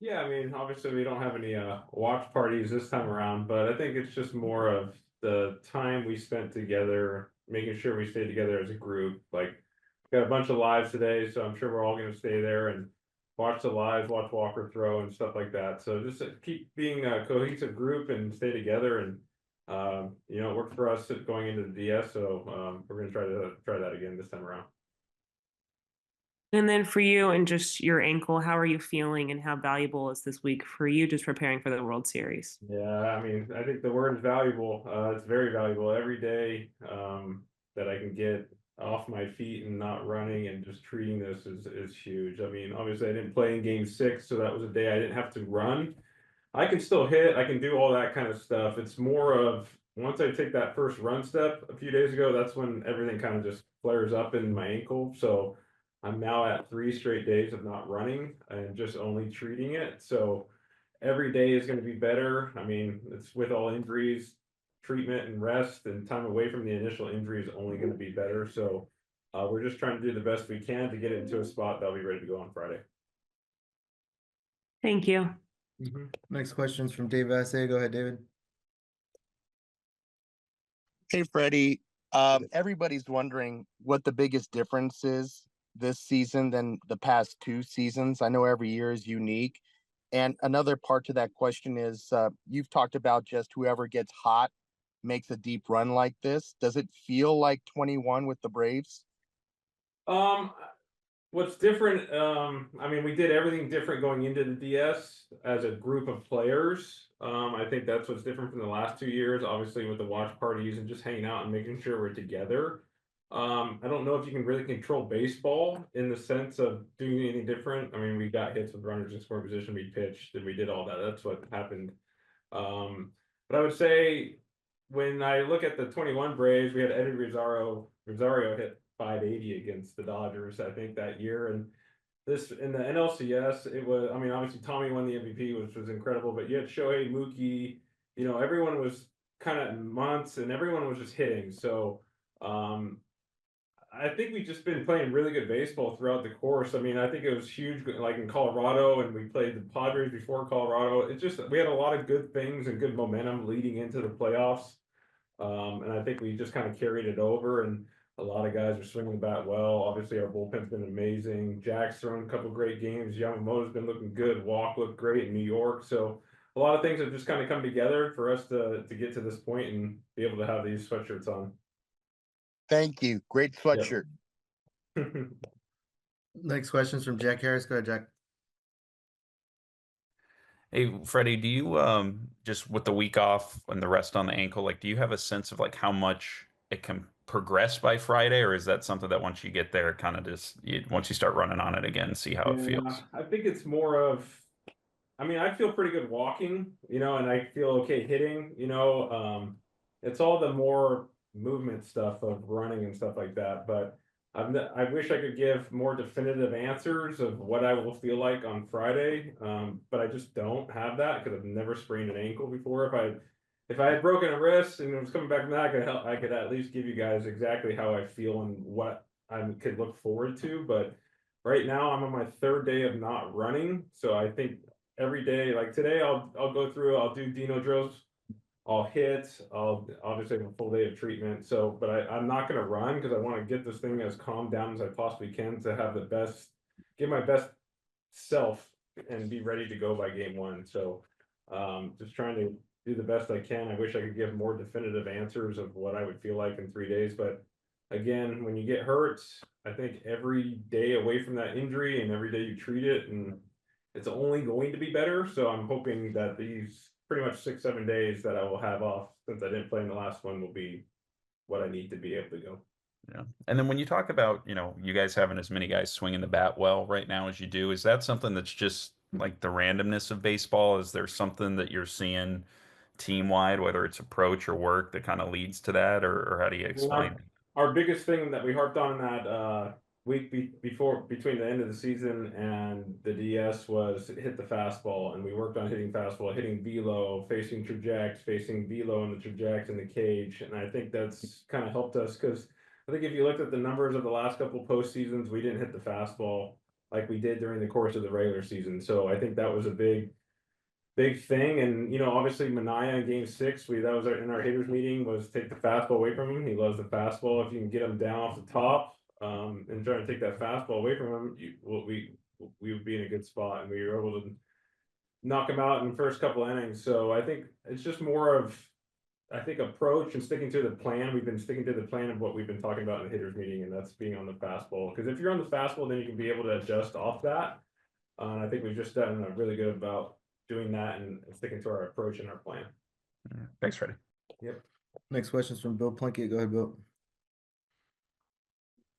Yeah, I mean, obviously we don't have any watch parties this time around, but I think it's just more of the time we spent together, making sure we stay together as a group. Like, got a bunch of lives today, so I'm sure we're all going to stay there and watch the lives, watch Walker throw and stuff like that. So just keep being a cohesive group and stay together. And it worked for us going into the DS, so we're going to try that again this time around. And then for you and just your ankle, how are you feeling and how valuable is this week for you just preparing for the World Series? Yeah, I mean, I think the word is valuable. It's very valuable. Every day that I can get off my feet and not running and just treating this is huge. I mean, obviously I didn't play in game 6, so that was a day I didn't have to run. I can still hit, I can do all that kind of stuff. It's more of once I take that first run step a few days ago, that's when everything kind of just flares up in my ankle. So I'm now at 3 straight days of not running and just only treating it. So every day is going to be better. I mean, it's with all injuries, treatment and rest and time away from the initial injury is only going to be better. So we're just trying to do the best we can to get it into a spot that'll be ready to go on Friday. Thank you. Next question is from Dave Vassay. Go ahead, David. Hey, Freddie. Everybody's wondering what the biggest difference is this season than the past 2 seasons. I know every year is unique. And another part to that question is you've talked about just whoever gets hot makes a deep run like this. Does it feel like 21 with the Braves? Um, what's different, I mean, we did everything different going into the DS as a group of players. I think that's what's different from the last 2 years, obviously with the watch parties and just hanging out and making sure we're together. I don't know if you can really control baseball in the sense of doing anything different. I mean, we got hits with runners in scoring position, we pitched, and we did all that. That's what happened. But I would say when I look at the 21 Braves, we had Eddie Rosario hit 580 against the Dodgers, I think that year. And this in the NLCS, it was, I mean, obviously Tommy won the MVP, which was incredible, but you had Shohei, Mookie, everyone was kind of months and everyone was just hitting. So um I think we've just been playing really good baseball throughout the course. I mean, I think it was huge, like in Colorado, and we played the Padres before Colorado. It's just we had a lot of good things and good momentum leading into the playoffs. And I think we just kind of carried it over, and a lot of guys are swinging the bat well. Obviously, our bullpen's been amazing. Jack's thrown a couple great games. Yamamoto's been looking good. Walk looked great in New York. So a lot of things have just kind of come together for us to get to this point and be able to have these sweatshirts on. Thank you. Great Yep. sweatshirt. Next question is from Jack Harris. Go ahead, Jack. Hey, Freddie, do you just with the week off and the rest on the ankle, like do you have a sense of like how much it can progress by Friday, or is that something that once you get there, kind of just once you start running on it again, see how it Yeah, feels? I think it's more of, I mean, I feel pretty good walking, and I feel okay hitting, it's all the more movement stuff of running and stuff like that. But I wish I could give more definitive answers of what I will feel like on Friday. But I just don't have that because I've never sprained an ankle before. If I had broken a wrist and it was coming back from that, I could at least give you guys exactly how I feel and what I could look forward to. But right now I'm on my third day of not running, so I think every day, like today, I'll go through, I'll do Dino drills, I'll hit, I'll obviously have a full day of treatment. So, but I'm not gonna run because I want to get this thing as calmed down as I possibly can to have the best, give my best self and be ready to go by game 1. So, just trying to do the best I can. I wish I could give more definitive answers of what I would feel like in 3 days, but again, when you get hurt, I think every day away from that injury and every day you treat it, and it's only going to be better. So I'm hoping that these pretty much 6, 7 days that I will have off since I didn't play in the last one will be what I need to be able to go. Yeah. And then when you talk about, you guys having as many guys swinging the bat well right now as you do, is that something that's just like the randomness of baseball? Is there something that you're seeing team wide, whether it's approach or work, that kind of leads to that, or how do you Well, explain? our biggest thing that we harped on in that week before between the end of the season and the DS was hit the fastball, and we worked on hitting fastball, hitting velo, facing trajects, facing velo in the trajects in the cage, and I think that's kind of helped us because I think if you looked at the numbers of the last couple postseasons, we didn't hit the fastball like we did during the course of the regular season. So I think that was a big thing. And obviously Mania in game 6, that was in our hitters meeting, was take the fastball away from him. He loves the fastball. If you can get him down off the top, and try to take that fastball away from him, we would be in a good spot, and we were able to knock him out in the first couple innings. So I think it's just more of, approach and sticking to the plan. We've been sticking to the plan of what we've been talking about in the hitters meeting, and that's being on the fastball. Because if you're on the fastball, then you can be able to adjust off that. And I think we've just done really good about doing that and sticking to our approach and our plan. Thanks, Freddie. Yep. Next question's from Bill Plunkett. Go ahead, Bill.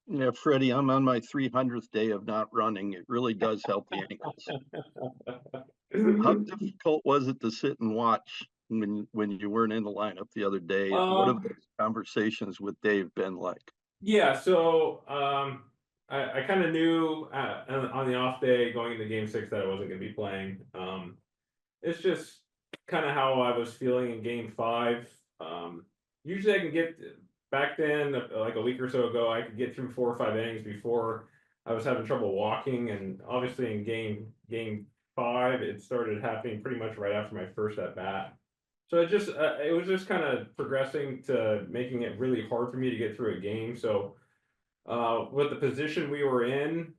Yeah, Freddie, I'm on my 300th day of not running. It really does help the ankles. How difficult was it to sit and watch when you weren't in the lineup the other day? What have those conversations with Dave been like? Yeah, so I kind of knew on the off day going into game 6 that I wasn't going to be playing. It's just kind of how I was feeling in game 5. Usually I can get back then, like a week or so ago, I could get through 4 or 5 innings before I was having trouble walking. And obviously in game 5, it started happening pretty much right after my first at bat. So it was just kind of progressing to making it really hard for me to get through a game. So with the position we were in,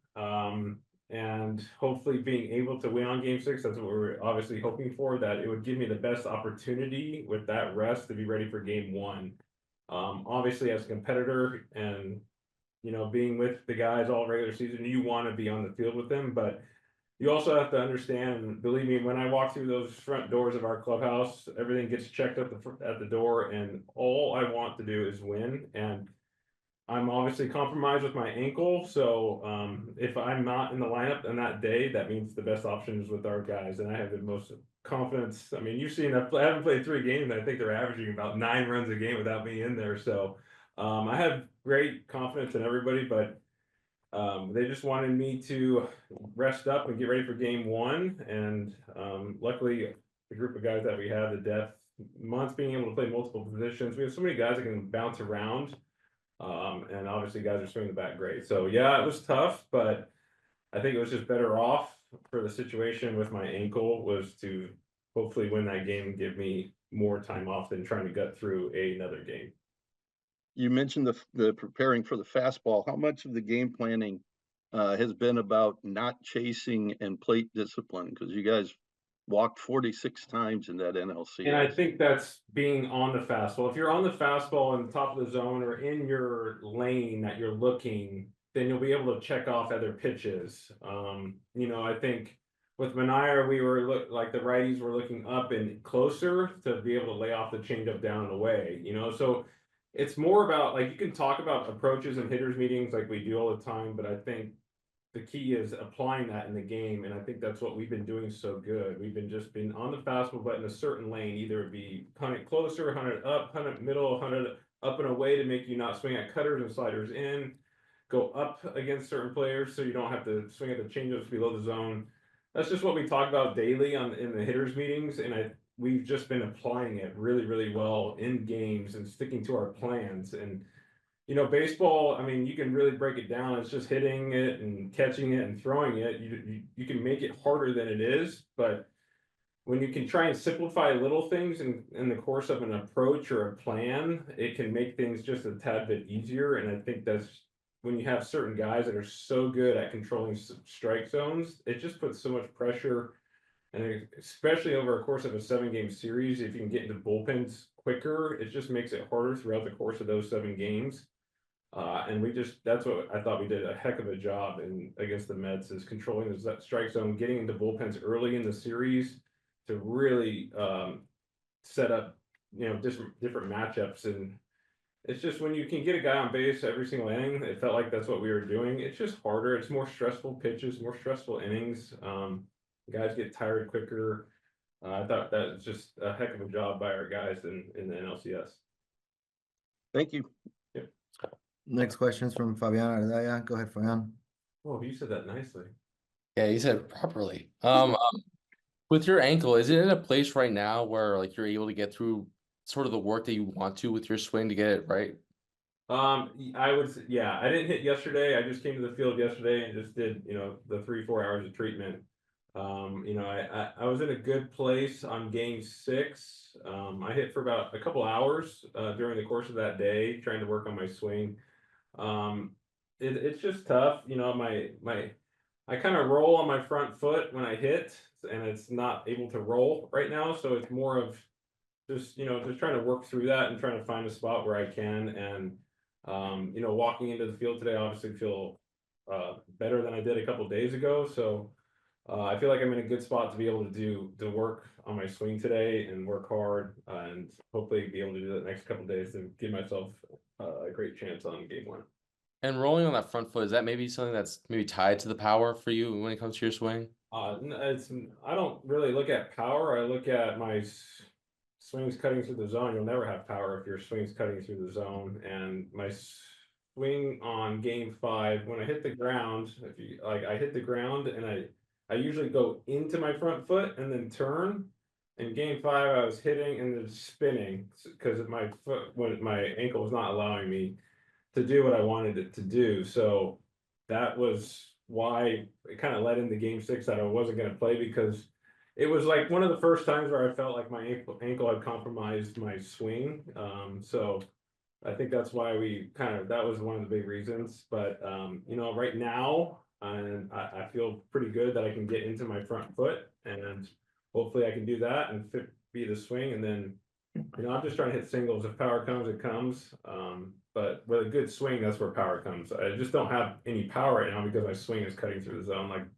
and hopefully being able to win on game 6, that's what we were obviously hoping for, that it would give me the best opportunity with that rest to be ready for game 1. Obviously as a competitor and, being with the guys all regular season, you want to be on the field with them, but you also have to understand, and believe me, when I walk through those front doors of our clubhouse, everything gets checked at the door, and all I want to do is win. And I'm obviously compromised with my ankle, so if I'm not in the lineup on that day, that means the best option is with our guys, and I have the most confidence. I mean, you've seen I haven't played 3 games, and I think they're averaging about 9 runs a game without me in there. So I have great confidence in everybody, but they just wanted me to rest up and get ready for game 1. And luckily, the group of guys that we have, the depth, Muncy being able to play multiple positions, we have so many guys that can bounce around. And obviously guys are swinging the bat great. So yeah, it was tough, but I think it was just better off for the situation with my ankle, was to hopefully win that game and give me more time off than trying to gut through another game. You mentioned the preparing for the fastball. How much of the game planning has been about not chasing and plate discipline? Because you guys walked 46 times in that NLCS. And I think that's being on the fastball. If you're on the fastball in the top of the zone or in your lane that you're looking, then you'll be able to check off other pitches. I think with Mania, we were like the righties were looking up and closer to be able to lay off the changeup down and away. So it's more about, like, you can talk about approaches and hitters meetings like we do all the time, but I think the key is applying that in the game, and I think that's what we've been doing so good. We've been on the fastball, but in a certain lane, either it be hunt it closer, hunt it up, hunt it middle, hunt it up and away to make you not swing at cutters and sliders in, go up against certain players so you don't have to swing at the changeups below the zone. That's just what we talk about daily in the hitters meetings, and we've just been applying it really, really well in games and sticking to our plans. And baseball, I mean, you can really break it down. It's just hitting it and catching it and throwing it. You can make it harder than it is, but when you can try and simplify little things in the course of an approach or a plan, it can make things just a tad bit easier. And I think that's when you have certain guys that are so good at controlling strike zones, it just puts so much pressure. And especially over a course of a 7-game series, if you can get into bullpens quicker, it just makes it harder throughout the course of those 7 games. And that's what I thought we did a heck of a job against the Mets, is controlling that strike zone, getting into bullpens early in the series to really set up, different matchups. And it's just when you can get a guy on base every single inning, it felt like that's what we were doing. It's just harder. It's more stressful pitches, more stressful innings. Guys get tired quicker. I thought that was just a heck of a job by our guys in the NLCS. Thank you. Next question's from Fabian Ardaya. Go ahead, Fabian. Oh, you said that nicely. Yeah, you said it properly. With your ankle, is it in a place right now where like you're able to get through sort of the work that you want to with your swing to get it right? I would, yeah, I didn't hit yesterday. I just came to the field yesterday and just did, the 3-4 hours of treatment. I was in a good place on game 6. I hit for about a couple hours during the course of that day, trying to work on my swing. It's just tough, I kind of roll on my front foot when I hit, and it's not able to roll right now. So it's more of just trying to work through that and trying to find a spot where I can. And walking into the field today, I obviously feel better than I did a couple days ago. So I feel like I'm in a good spot to be able to work on my swing today and work hard, and hopefully be able to do that next couple days to give myself a great chance on game 1. And rolling on that front foot, is that maybe something that's maybe tied to the power for you when it comes to your swing? I don't really look at power. I look at my swings cutting through the zone. You'll never have power if your swing's cutting through the zone. And my swing on game 5, when I hit the ground, I hit the ground, and I usually go into my front foot and then turn. In game 5, I was hitting and then spinning because my ankle was not allowing me to do what I wanted it to do. So that was why it kind of led into game 6 that I wasn't going to play, because it was like one of the first times where I felt like my ankle had compromised my swing. So I think that's why that was one of the big reasons. But right now, I feel pretty good that I can get into my front foot, and hopefully I can do that and be the swing. And then I'm just trying to hit singles. If power comes, it comes. But with a good swing, that's where power comes. I just don't have any power right now because my swing is cutting through the zone.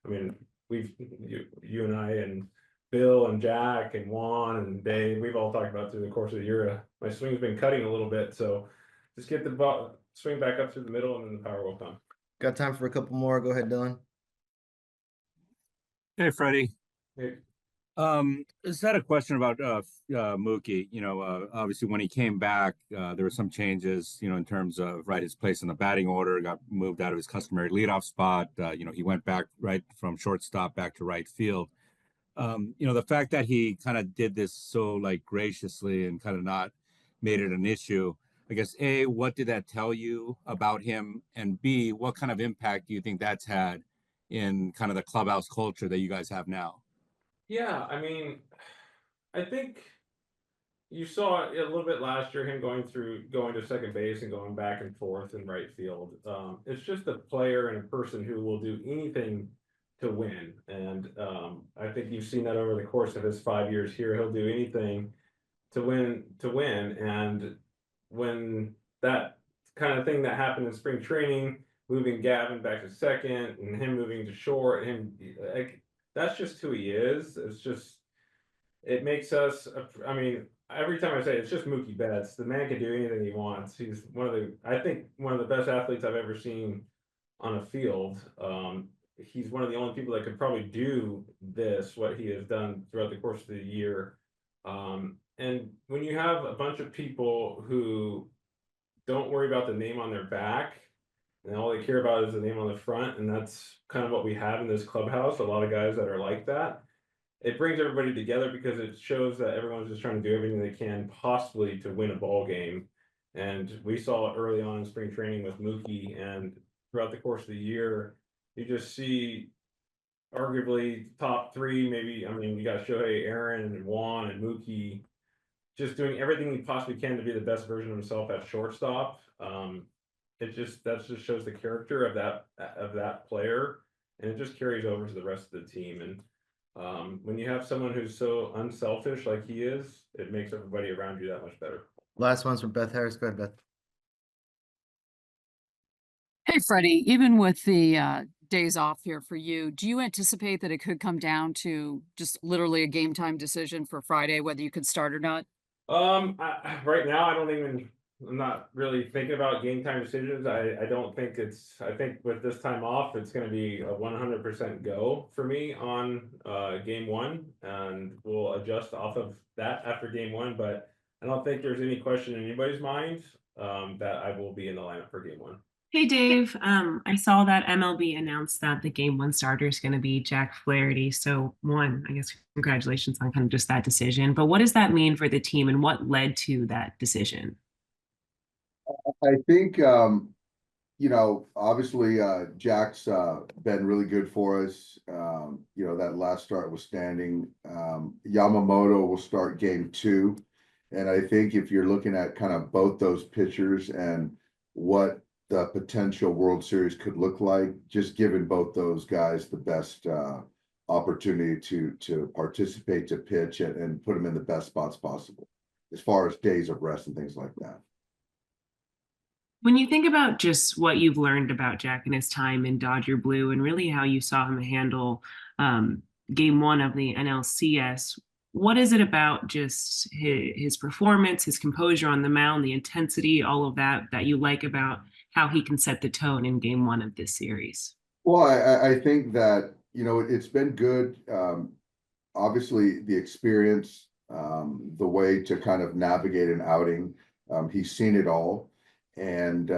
You and I and Bill and Jack and Juan and Dave, we've all talked about through the course of the year. My swing's been cutting a little bit, so just get the swing back up through the middle, and then the power will come. Got time for a couple more. Go ahead, Dylan. Hey, Freddie. Hey. Is that a question about Mookie? Obviously when he came back, there were some changes, in terms of his place in the batting order, got moved out of his customary leadoff spot. He went back right from shortstop back to right field. The fact that he kind of did this so graciously and kind of not made it an issue, I guess, A, what did that tell you about him? And B, what kind of impact do you think that's had in kind of the clubhouse culture that you guys have now? Yeah, I think you saw it a little bit last year, him going to second base and going back and forth in right field. It's just a player and a person who will do anything to win. And I think you've seen that over the course of his 5 years here. He'll do anything to win. And when that kind of thing that happened in spring training, moving Gavin back to second and him moving to short, that's just who he is. It makes us, every time I say it's just Mookie Betts, the man can do anything he wants. He's one of the best athletes I've ever seen on a field. He's one of the only people that could probably do what he has done throughout the course of the year. And when you have a bunch of people who don't worry about the name on their back, and all they care about is the name on the front, and that's kind of what we have in this clubhouse, a lot of guys that are like that. It brings everybody together because it shows that everyone's just trying to do everything they can possibly to win a ball game. And we saw it early on in spring training with Mookie, and throughout the course of the year, you just see arguably top 3, maybe, you got Shohei, Aaron, and Juan, and Mookie just doing everything he possibly can to be the best version of himself at shortstop. That just shows the character of that player, and it just carries over to the rest of the team. And when you have someone who's so unselfish like he is, it makes everybody around you that much better. Last one's from Beth Harris. Go ahead, Beth. Hey, Freddie, even with the days off here for you, do you anticipate that it could come down to just literally a game time decision for Friday, whether you could start or not? Right now, I'm not really thinking about game time decisions. I think with this time off, it's going to be a 100% go for me on game 1, and we'll adjust off of that after game 1. But I don't think there's any question in anybody's mind that I will be in the lineup for game 1. Hey, Dave. I saw that MLB announced that the game 1 starter is going to be Jack Flaherty. So one, I guess, congratulations on kind of just that decision. But what does that mean for the team, and what led to that decision? I think, obviously, Jack's been really good for us. That last start was standing. Yamamoto will start game 2. And I think if you're looking at kind of both those pitchers and what the potential World Series could look like, just giving both those guys the best opportunity to participate, to pitch, and put them in the best spots possible, as far as days of rest and things like that. When you think about just what you've learned about Jack and his time in Dodger Blue and really how you saw him handle game 1 of the NLCS, what is it about just his performance, his composure on the mound, the intensity, all of that you like about how he can set the tone in game 1 of this series? Well, I think that, it's been good. Obviously, the experience, the way to kind of navigate an outing. He's seen it all. And,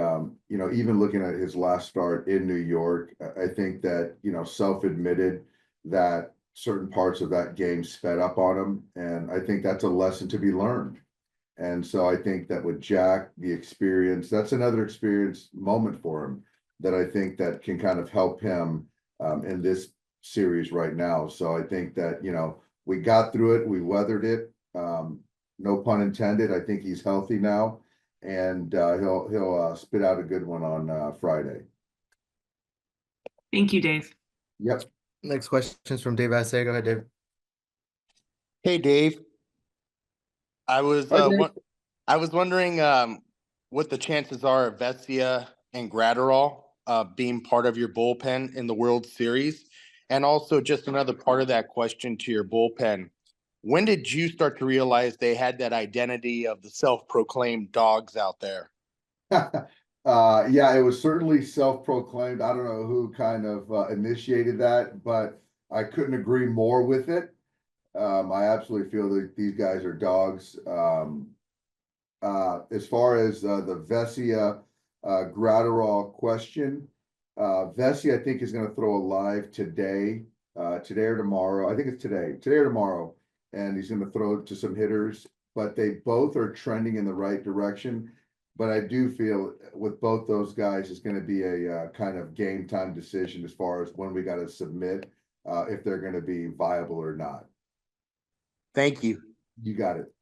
even looking at his last start in New York, I think that, self-admitted that certain parts of that game sped up on him. And I think that's a lesson to be learned. And so I think that with Jack, the experience, that's another experience moment for him that I think that can kind of help him in this series right now. So I think that, we got through it, we weathered it. No pun intended. I think he's healthy now. And he'll spit out a good one on Friday. Thank you, Dave. Yep. Next question is from Dave Assay. Go ahead, Dave. Hey, Dave. I was wondering what the chances are of Vesia and Gratterall being part of your bullpen in the World Series, and also just another part of that question to your bullpen. When did you start to realize they had that identity of the self-proclaimed dogs out there? Yeah, it was certainly self-proclaimed. I don't know who kind of initiated that, but I couldn't agree more with it. I absolutely feel that these guys are dogs. As far as the Vesia Gratterall question, Vesia, I think, is going to throw a live today or tomorrow. I think it's today or tomorrow. And he's going to throw it to some hitters, but they both are trending in the right direction. But I do feel with both those guys, it's going to be a kind of game time decision as far as when we got to submit, if they're going to be viable or not. Thank you. You got it.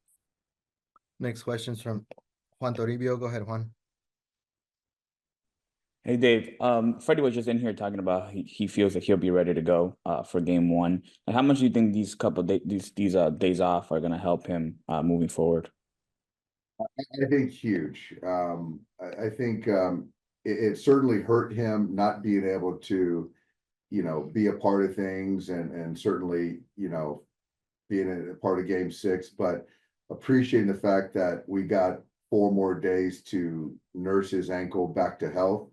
Next question is from Juan Toribio. Go ahead, Juan. Hey Dave, Freddie was just in here talking about he feels like he'll be ready to go for game 1. And how much do you think these days off are going to help him moving forward? I think huge. I think it certainly hurt him not being able to, be a part of things and certainly, being a part of game 6, but appreciating the fact that we got 4 more days to nurse his ankle back to health.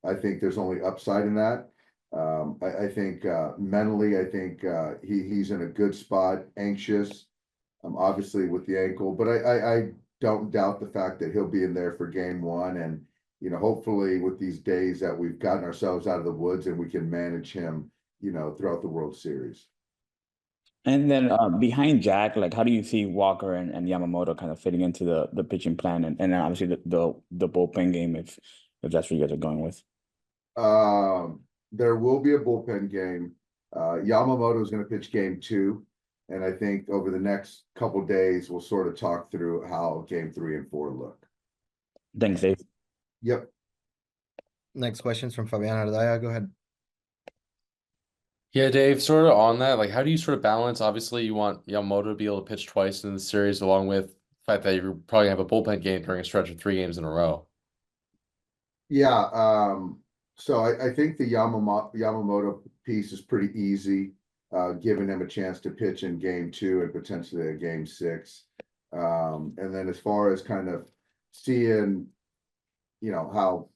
I think there's only upside in that. I think mentally, I think he's in a good spot, anxious, obviously with the ankle, but I don't doubt the fact that he'll be in there for game 1. And, hopefully with these days that we've gotten ourselves out of the woods and we can manage him, throughout the World Series. And then behind Jack, like how do you see Walker and Yamamoto kind of fitting into the pitching plan and then obviously the bullpen game if that's what you guys are going with? There will be a bullpen game. Yamamoto is going to pitch game 2. And I think over the next couple days, we'll sort of talk through how game 3 and 4 look. Thanks, Dave. Yep. Next question is from Fabian Ardaya. Go ahead. Yeah, Dave, sort of on that, like how do you sort of balance? Obviously, you want Yamamoto to be able to pitch twice in the series, along with the fact that you're probably gonna have a bullpen game during a stretch of 3 games in a row. Yeah, so I think the Yamamoto piece is pretty easy, giving him a chance to pitch in game 2 and potentially a game 6. And then as far as kind of seeing, how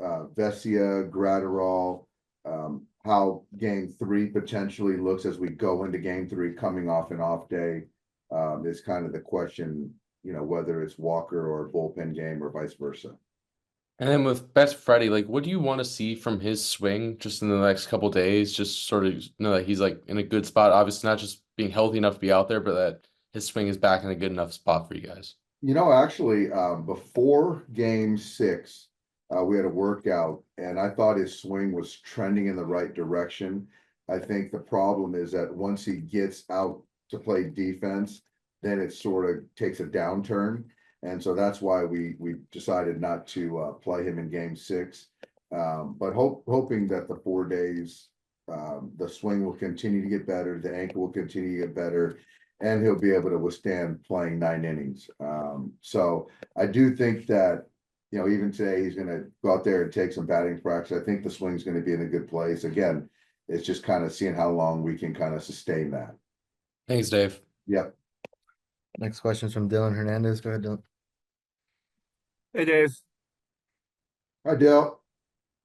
Vesia, Gratterall, how game 3 potentially looks as we go into game 3 coming off an off day, is kind of the question, whether it's Walker or a bullpen game or vice versa. And then with Best Freddie, like what do you want to see from his swing just in the next couple days? Just sort of know that he's like in a good spot. Obviously, not just being healthy enough to be out there, but that his swing is back in a good enough spot for you guys. Actually, before game 6, we had a workout and I thought his swing was trending in the right direction. I think the problem is that once he gets out to play defense, then it sort of takes a downturn. And so that's why we decided not to play him in game 6. But hoping that the 4 days, the swing will continue to get better, the ankle will continue to get better, and he'll be able to withstand playing 9 innings. So I do think that, even today he's going to go out there and take some batting practice. I think the swing's going to be in a good place. Again, it's just kind of seeing how long we can kind of sustain that. Thanks, Dave. Yep. Next question is from Dylan Hernandez. Go ahead, Dylan. Hey, Dave. Hi, Dale.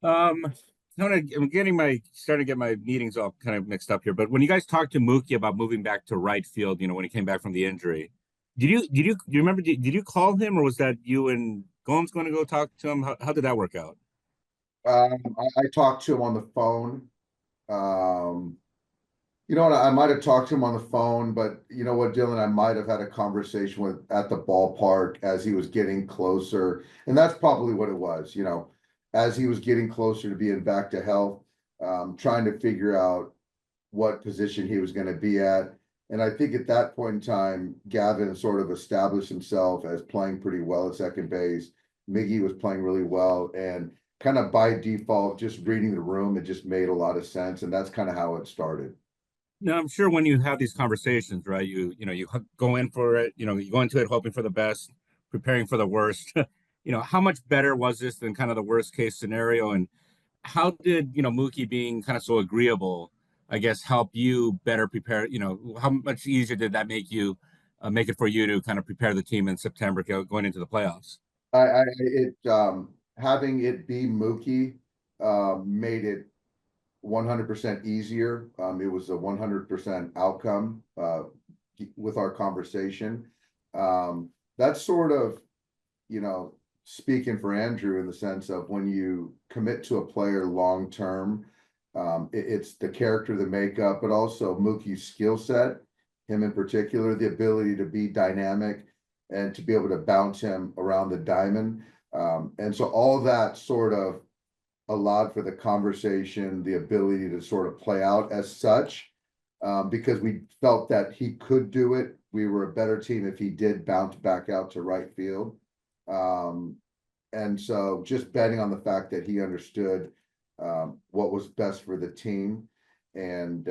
I'm starting to get my meetings all kind of mixed up here. But when you guys talked to Mookie about moving back to right field, when he came back from the injury, do you remember? Did you call him, or was that you and Gomes going to go talk to him? How did that work out? I talked to him on the phone. I might have talked to him on the phone, but you know what, Dylan, I might have had a conversation at the ballpark as he was getting closer. And that's probably what it was, as he was getting closer to being back to health, trying to figure out what position he was going to be at. And I think at that point in time, Gavin sort of established himself as playing pretty well at second base. Miggy was playing really well, and kind of by default, just reading the room, it just made a lot of sense. And that's kind of how it started. Now, I'm sure when you have these conversations, right, you go in for it, you go into it hoping for the best, preparing for the worst. How much better was this than kind of the worst case scenario? And how did, Mookie being kind of so agreeable, I guess, help you better prepare? How much easier did that make it for you to kind of prepare the team in September going into the playoffs? Having it be Mookie made it 100% easier. It was a 100% outcome with our conversation. That's sort of, speaking for Andrew in the sense of when you commit to a player long term, it's the character, the makeup, but also Mookie's skill set, him in particular, the ability to be dynamic and to be able to bounce him around the diamond. And so all that sort of allowed for the conversation, the ability to sort of play out as such, because we felt that he could do it. We were a better team if he did bounce back out to right field. And so just betting on the fact that he understood what was best for the team. And,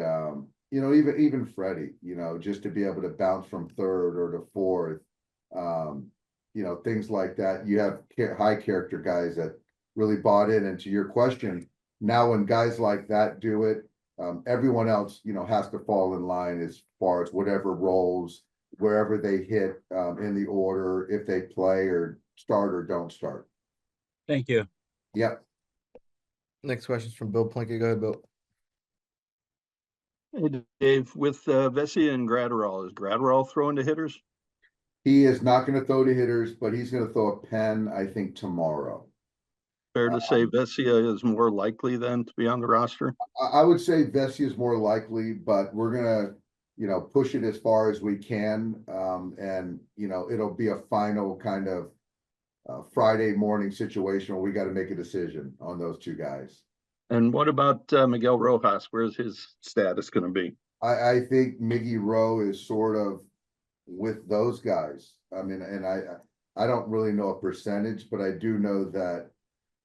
even Freddie, just to be able to bounce from third or to fourth, things like that. You have high character guys that really bought in. And to your question, now when guys like that do it, everyone else, has to fall in line as far as whatever roles, wherever they hit in the order, if they play or start or don't start. Thank you. Yep. Next question is from Bill Plinkett. Go ahead, Bill. Hey, Dave, with Vesia and Gratterall, is Gratterall throwing to hitters? He is not going to throw to hitters, but he's going to throw a pen, I think, tomorrow. Fair to say Vesia is more likely then to be on the roster? I would say Vesia is more likely, but we're going to, push it as far as we can. And, it'll be a final kind of Friday morning situation where we got to make a decision on those two guys. And what about Miguel Rojas? Where's his status going to be? I think Miggy Rowe is sort of with those guys. I mean, and I don't really know a percentage, but I do know that,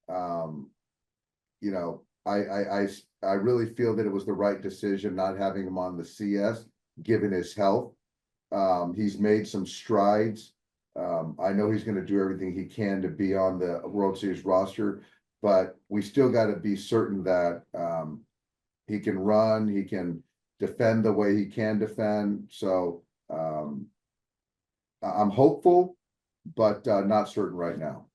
I really feel that it was the right decision not having him on the CS, given his health. He's made some strides. I know he's going to do everything he can to be on the World Series roster, but we still got to be certain that he can run, he can defend the way he can defend. So I'm hopeful, but not certain right now.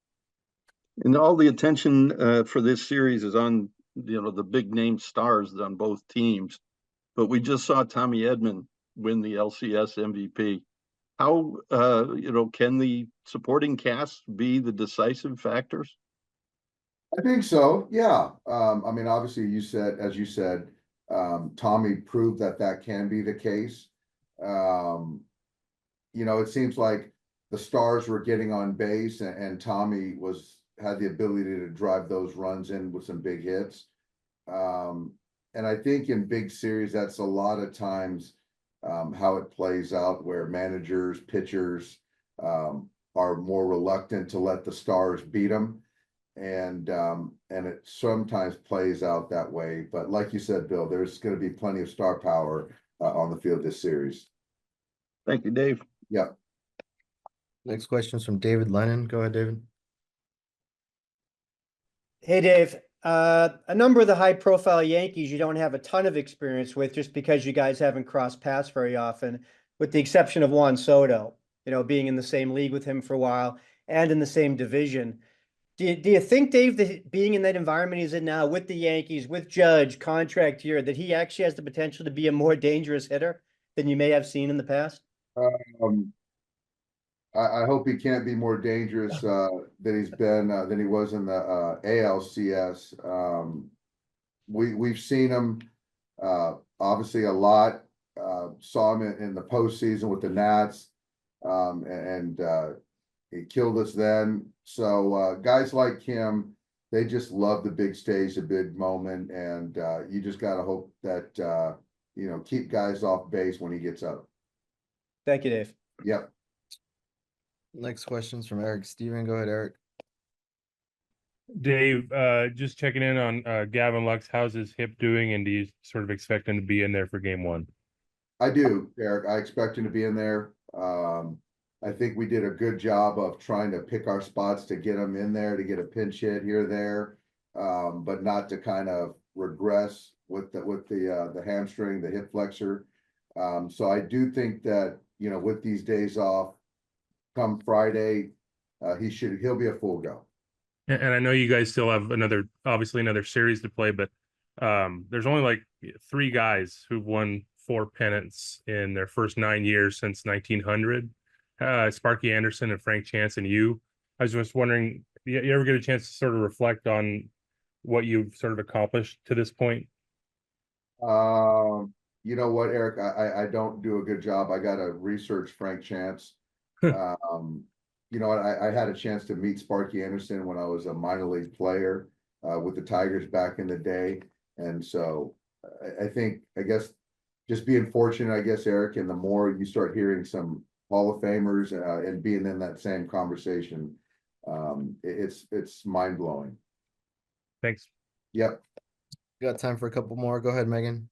And all the attention for this series is on, the big name stars on both teams. But we just saw Tommy Edman win the LCS MVP. How, can the supporting cast be the decisive factors? I think so. Yeah. I mean, obviously as you said, Tommy proved that can be the case. It seems like the Stars were getting on base, and Tommy had the ability to drive those runs in with some big hits. And I think in big series, that's a lot of times how it plays out, where managers, pitchers are more reluctant to let the Stars beat them. And it sometimes plays out that way. But like you said, Bill, there's going to be plenty of star power on the field this series. Thank you, Dave. Yeah. Next question is from David Lennon. Go ahead, David. Hey, Dave. A number of the high-profile Yankees you don't have a ton of experience with, just because you guys haven't crossed paths very often, with the exception of Juan Soto, being in the same league with him for a while and in the same division. Do you think, Dave, that being in that environment he's in now with the Yankees, with Judge, contract here, that he actually has the potential to be a more dangerous hitter than you may have seen in the past? I hope he can't be more dangerous than he was in the ALCS. We've seen him obviously a lot. Saw him in the postseason with the Nats, and he killed us then. So guys like him, they just love the big stage, the big moment, and you just got to hope that keep guys off base when he gets up. Thank you, Dave. Yep. Next question's from Eric Steven. Go ahead, Eric. Dave, just checking in on Gavin Lux. How's his hip doing, and do you sort of expect him to be in there for game one? I do, Eric. I expect him to be in there. I think we did a good job of trying to pick our spots to get him in there, to get a pinch hit here or there, but not to kind of regress with the hamstring, the hip flexor. So I do think that, with these days off, come Friday, he'll be a full go. And I know you guys still have obviously another series to play, but there's only like 3 guys who've won 4 pennants in their first 9 years since 1900. Sparky Anderson and Frank Chance and you. I was just wondering, you ever get a chance to sort of reflect on what you've sort of accomplished to this point? You know what, Eric? I don't do a good job. I got to research Frank Chance. I had a chance to meet Sparky Anderson when I was a minor league player with the Tigers back in the day. And so I guess just being fortunate, Eric, and the more you start hearing some Hall of Famers and being in that same conversation, it's mind blowing. Thanks. Yep. Got time for a couple more. Go ahead, Megan.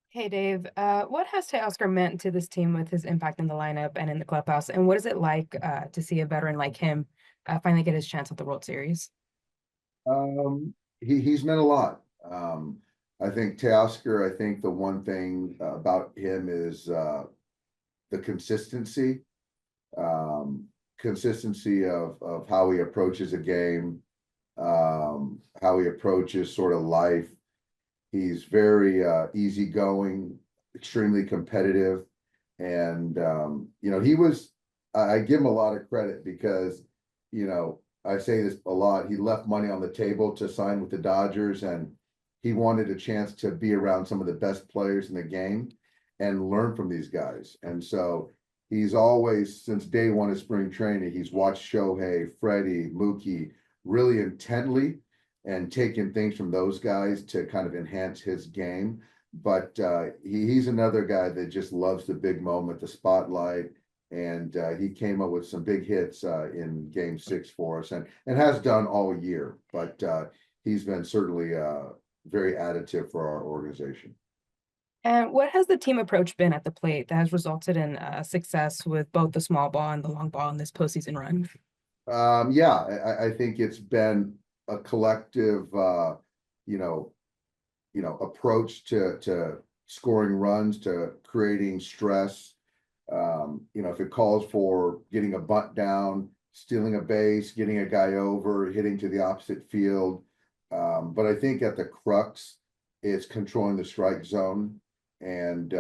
Hey, Dave. What has Teoscar meant to this team with his impact in the lineup and in the clubhouse? And what is it like to see a veteran like him finally get his chance at the World Series? He's meant a lot. I think Teoscar, the one thing about him is the consistency. Consistency of how he approaches a game, how he approaches sort of life. He's very easygoing, extremely competitive, and I give him a lot of credit because I say this a lot. He left money on the table to sign with the Dodgers, and he wanted a chance to be around some of the best players in the game and learn from these guys. And so he's always, since day one of spring training, he's watched Shohei, Freddie, Mookie really intently and taking things from those guys to kind of enhance his game. But he's another guy that just loves the big moment, the spotlight, and he came up with some big hits in Game 6 for us, and has done all year. But he's been certainly very additive for our organization. And what has the team approach been at the plate that has resulted in success with both the small ball and the long ball in this postseason run? I think it's been a collective, approach to scoring runs, to creating stress. If it calls for getting a bunt down, stealing a base, getting a guy over, hitting to the opposite field. But I think at the crux, it's controlling the strike zone and,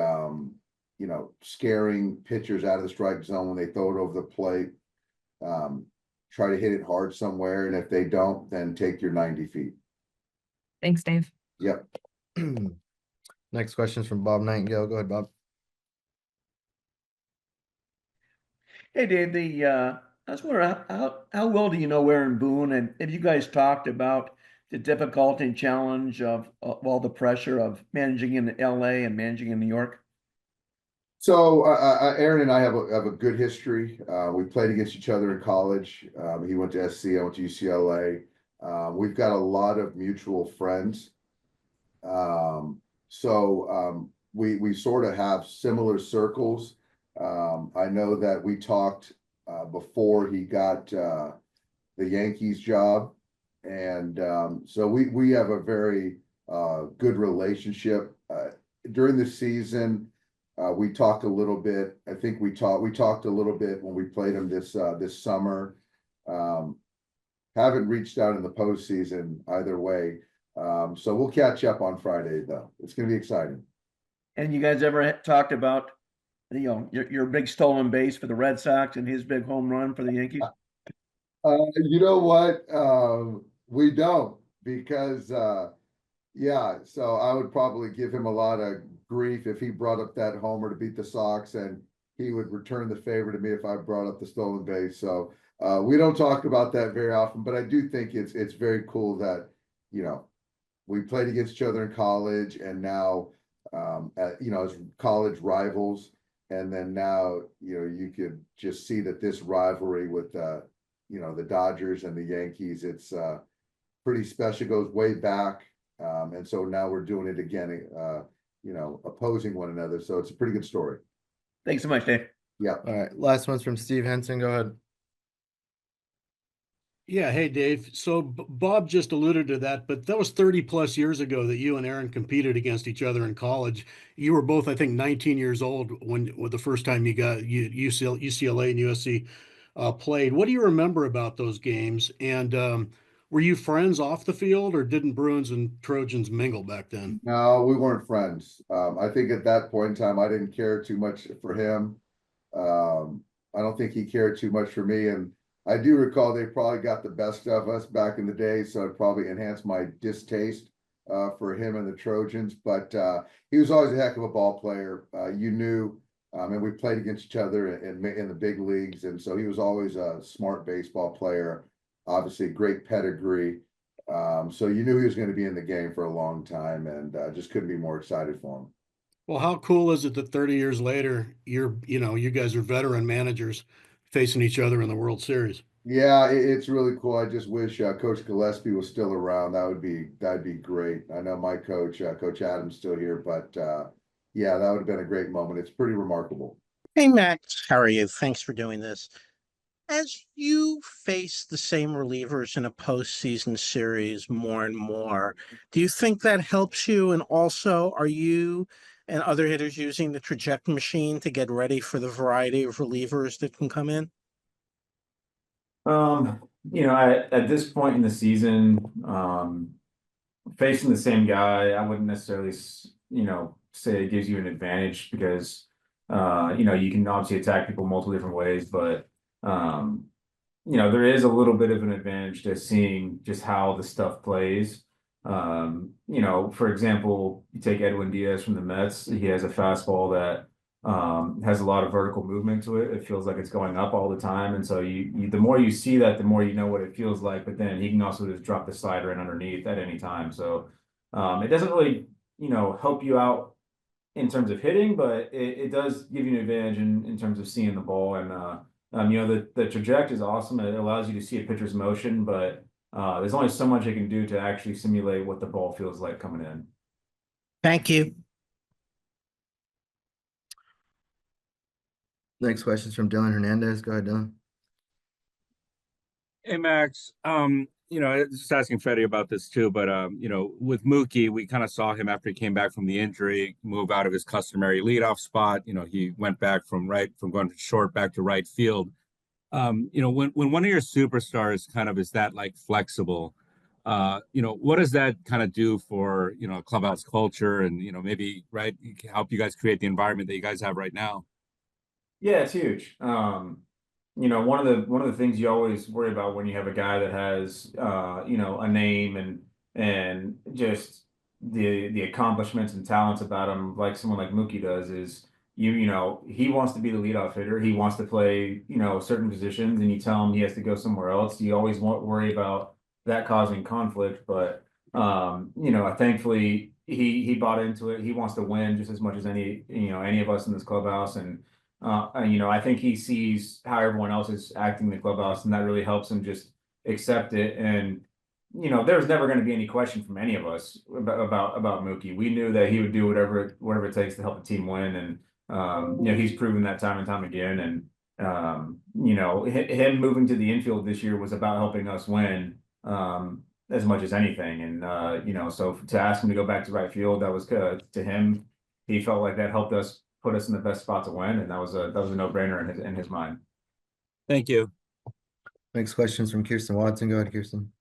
scaring pitchers out of the strike zone when they throw it over the plate. Try to hit it hard somewhere, and if they don't, then take your 90 feet. Thanks, Dave. Yep. Next question is from Bob Nightingale. Go ahead, Bob. Hey Dave, I was wondering how well do you know Aaron Boone, and have you guys talked about the difficulty and challenge of all the pressure of managing in LA and managing in New York? So Aaron and I have a good history. We played against each other in college. He went to SC, I went to UCLA. We've got a lot of mutual friends. We sort of have similar circles. I know that we talked before he got the Yankees job, and so we have a very good relationship. During the season, we talked a little bit. I think we talked a little bit when we played him this summer. Haven't reached out in the postseason either way. So we'll catch up on Friday though. It's going to be exciting. And you guys ever talked about, your big stolen base for the Red Sox and his big home run for the Yankees? You know what? We don't, because yeah, so I would probably give him a lot of grief if he brought up that homer to beat the Sox, and he would return the favor to me if I brought up the stolen base. So we don't talk about that very often, but I do think it's very cool that, we played against each other in college, and now as college rivals. And then now, you could just see that this rivalry with the Dodgers and the Yankees, it's pretty special, goes way back. And so now we're doing it again, opposing one another. So it's a pretty good story. Thanks so much, Dave. Yeah. All right, last one's from Steve Henson. Go ahead. Yeah, hey Dave. So Bob just alluded to that, but that was 30 plus years ago that you and Aaron competed against each other in college. You were both, I think, 19 years old when the first time you got UCLA and USC played. What do you remember about those games? And were you friends off the field, or didn't Bruins and Trojans mingle back then? No, we weren't friends. I think at that point in time, I didn't care too much for him. I don't think he cared too much for me. And I do recall they probably got the best of us back in the day, so it probably enhanced my distaste for him and the Trojans. But he was always a heck of a ball player. And we played against each other in the big leagues, and so he was always a smart baseball player. Obviously, great pedigree. So you knew he was going to be in the game for a long time, and just couldn't be more excited for him. Well, how cool is it that 30 years later, you guys are veteran managers facing each other in the World Series? Yeah, it's really cool. I just wish Coach Gillespie was still around. That'd be great. I know my coach, Coach Adams, still here, but yeah, that would have been a great moment. It's pretty remarkable. Hey Max, how are you? Thanks for doing this. As you face the same relievers in a postseason series more and more, do you think that helps you? And also, are you and other hitters using the trajectory machine to get ready for the variety of relievers that can come in? At this point in the season, facing the same guy, I wouldn't necessarily, say it gives you an advantage, because, you can obviously attack people multiple different ways, but, there is a little bit of an advantage to seeing just how the stuff plays. For example, you take Edwin Diaz from the Mets. He has a fastball that has a lot of vertical movement to it. It feels like it's going up all the time, and so the more you see that, the more you know what it feels like. But then he can also just drop the slider in underneath at any time. So it doesn't really help you out in terms of hitting, but it does give you an advantage in terms of seeing the ball. And the trajectory is awesome. It allows you to see a pitcher's motion, but there's only so much it can do to actually simulate what the ball feels like coming in. Thank you. Next question is from Dylan Hernandez. Go ahead, Dylan. Hey Max, just asking Freddie about this too, but with Mookie, we kind of saw him after he came back from the injury move out of his customary leadoff spot. He went back from going to short back to right field. When one of your superstars kind of is that like flexible, what does that kind of do for clubhouse culture and maybe help you guys create the environment that you guys have right now? Yeah, it's huge. One of the things you always worry about when you have a guy that has a name and just the accomplishments and talents about him, like someone like Mookie does, is you know, he wants to be the leadoff hitter. He wants to play, you know, certain positions, and you tell him he has to go somewhere else. You always worry about that causing conflict, but you know, thankfully he bought into it. He wants to win just as much as any of us in this clubhouse, and you know, I think he sees how everyone else is acting in the clubhouse, and that really helps him just accept it. And you know, there's never going to be any question from any of us about Mookie. We knew that he would do whatever it takes to help the team win, and you know, he's proven that time and time again. And you know, him moving to the infield this year was about helping us win as much as anything. And you know, so to ask him to go back to right field, that was good to him. He felt like that helped us put us in the best spot to win, and that was a no-brainer in his mind. Thank you. Next question's from Kirsten Watson. Go ahead, Kirsten.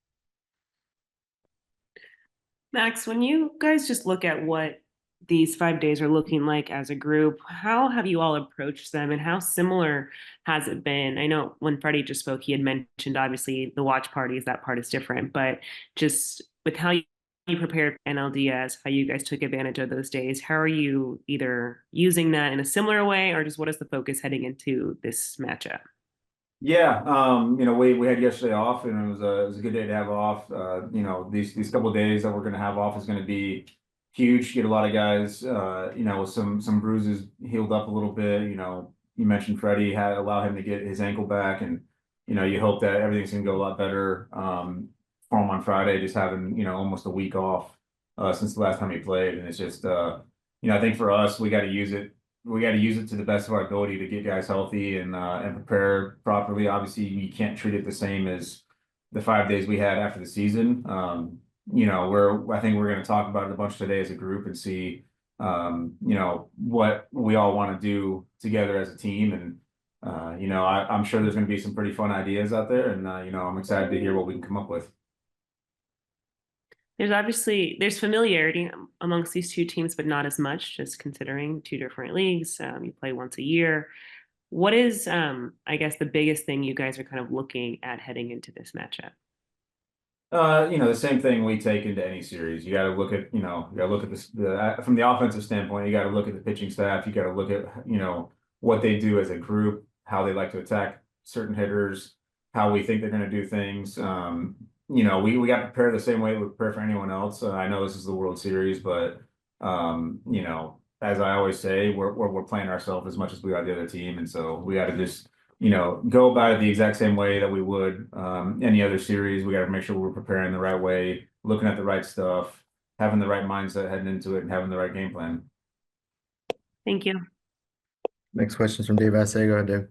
Max, when you guys just look at what these 5 days are looking like as a group, how have you all approached them and how similar has it been? I know when Freddie just spoke, he had mentioned obviously the watch parties, that part is different, but just with how you prepared for NLDS, how you guys took advantage of those days, how are you either using that in a similar way or just what is the focus heading into this matchup? Yeah, you know, we had yesterday off, and it was a good day to have off. You know, these couple of days that we're gonna have off is gonna be huge. Get a lot of guys, you know, with some bruises healed up a little bit. You know, you mentioned Freddie had allow him to get his ankle back, and you know, you hope that everything's gonna go a lot better for him on Friday. Just having, you know, almost a week off since the last time he played, and it's just you know, I think for us, we got to use it. We got to use it to the best of our ability to get guys healthy and prepare properly. Obviously, you can't treat it the same as the 5 days we had after the season. You know, I think we're going to talk about it a bunch today as a group and see, you know, what we all want to do together as a team. And you know, I'm sure there's going to be some pretty fun ideas out there, and you know, I'm excited to hear what we can come up with. There's familiarity amongst these two teams, but not as much, just considering two different leagues. You play once a year. What is, I guess, the biggest thing you guys are kind of looking at heading into this matchup? You know, the same thing we take into any series. You got to look at, you know, you got to look at this from the offensive standpoint. You got to look at the pitching staff. You got to look at, you know, what they do as a group, how they like to attack certain hitters, how we think they're going to do things. You know, we got to prepare the same way we prepare for anyone else. I know this is the World Series, but you know, as I always say, we're playing ourselves as much as we are the other team, and so we got to just, you know, go about it the exact same way that we would any other series. We got to make sure we're preparing the right way, looking at the right stuff, having the right mindset heading into it, and having the right game plan. Thank you. Next question's from Dave Assay. Go ahead, Dave.